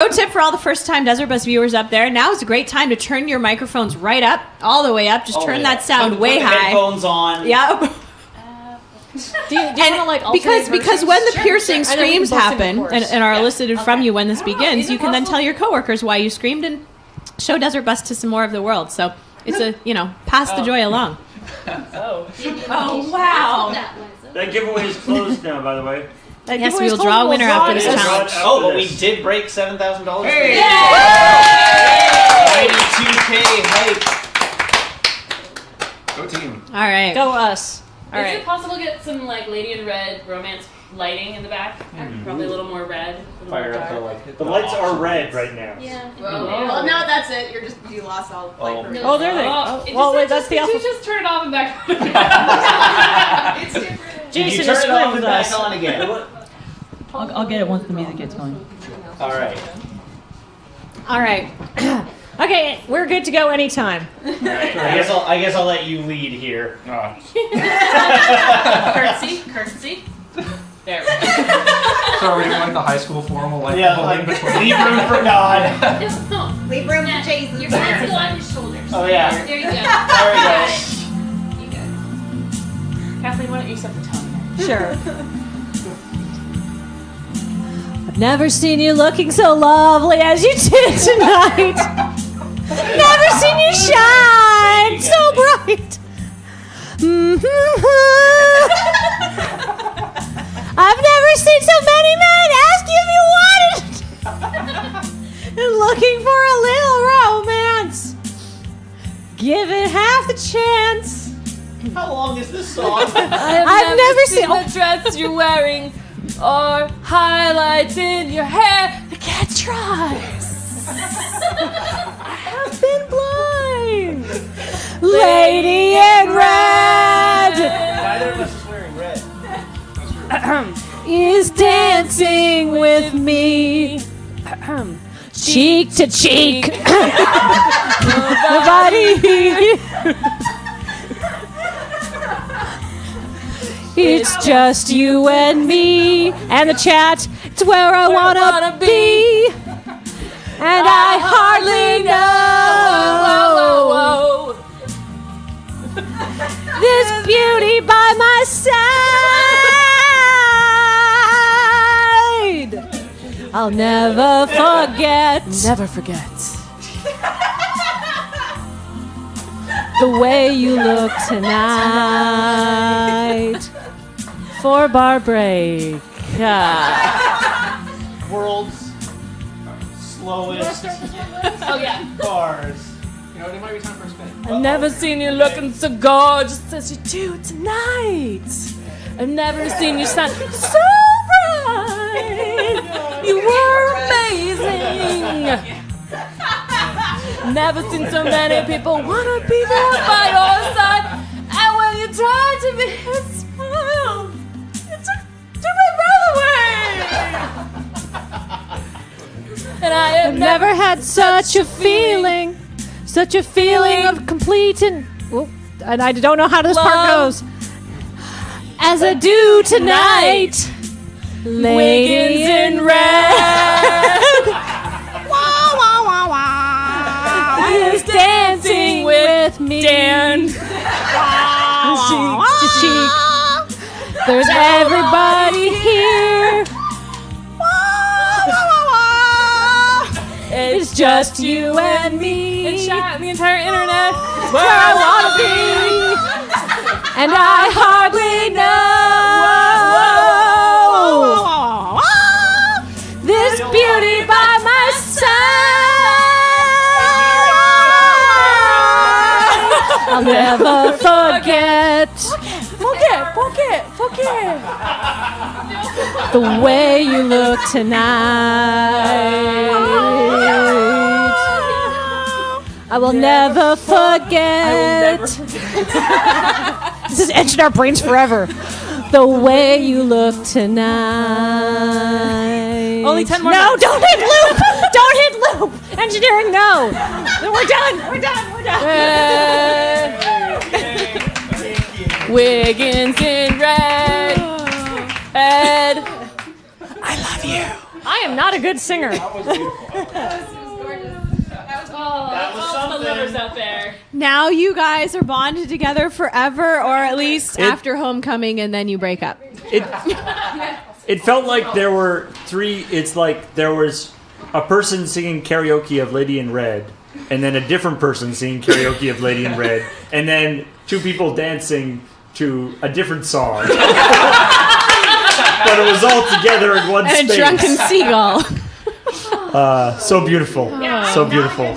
Pro tip for all the first-time Desert Bus viewers up there: now is a great time to turn your microphones right up, all the way up. Just turn that sound way high. Headphones on. Yeah. Do you want to like because when the piercing screams happen and are elicited from you when this begins, you can then tell your coworkers why you screamed and show Desert Bus to some more of the world. So it's pass the joy along. Oh wow! That giveaway is closed now, by the way. Yes, we will draw a winner after this challenge. Oh, but we did break $7,000. Hey! Yay! 92K hype. Go team. All right. Go us. Is it possible to get some like Lady in Red romance lighting in the back? Probably a little more red. Fire up the like. The lights are red right now. Yeah. Well, no, that's it. You lost all light. Oh, there they go. Well, wait, that's the Did alpha. you just turn it off and back on? It's different. Jason Turn is it off screwing and with back us. on again. I'll get it once the music gets going. All right. All right. Okay, we're good to go anytime. I guess I'll let you lead here. Curtsy. There. So are we doing like the high school formal, like Like, leave room for God. Leave room for Jesus. Your hands go on his shoulders. Oh yeah. There you go. There we go. You got it. Kathleen, why don't you set the tone? Sure. I've never seen you looking so lovely as you did tonight. Never seen you shine so bright. I've never seen so many men ask you if you wanted and looking for a little romance. Give it half the chance. How long is this song? I've never seen the dress you're wearing or highlights in your hair. The cat tries. I've been blind. Lady in red Neither of us is wearing red. is dancing with me. Cheek to cheek. Nobody. It's just you and me and the chat. It's where I wanna be. And I hardly know this beauty by my side. I'll never forget. Never forget. The way you look tonight. For bar break. World's slowest bars. You know, it might be time for a spin. I've never seen you looking so gorgeous as you do tonight. I've never seen you shine so bright. You were amazing. Never seen so many people wanna be there by your side. And when you try to be a smile, you took my breath away. And I have I've never had such a feeling of complete and I don't know how this part goes. As I do tonight, ladies in red. Wah, wah, wah, wah. Is dancing with me. Dan. Cheek to cheek. There's everybody here. It's just you and me. And chat, the entire internet. It's where I wanna be. And I hardly know this beauty by my side. I'll never forget. Forget. The way you look tonight. I will never forget. This is etched in our brains forever. The way you look tonight. Only 10 more No, minutes. don't hit loop. Don't hit loop. Engineering, no. We're done. Wiggins in red. Ed. I love you. I I am not a good singer. That was beautiful. That was something. the lovers out there. Now you guys are bonded together forever, or at least after homecoming, and then you break up. It felt like there were three. It's like there was a person singing karaoke of Lady in Red, and then a different person singing karaoke of Lady in Red, and then two people dancing to a different song. But it was all together in one And space. a drunken seagull. So beautiful. So beautiful.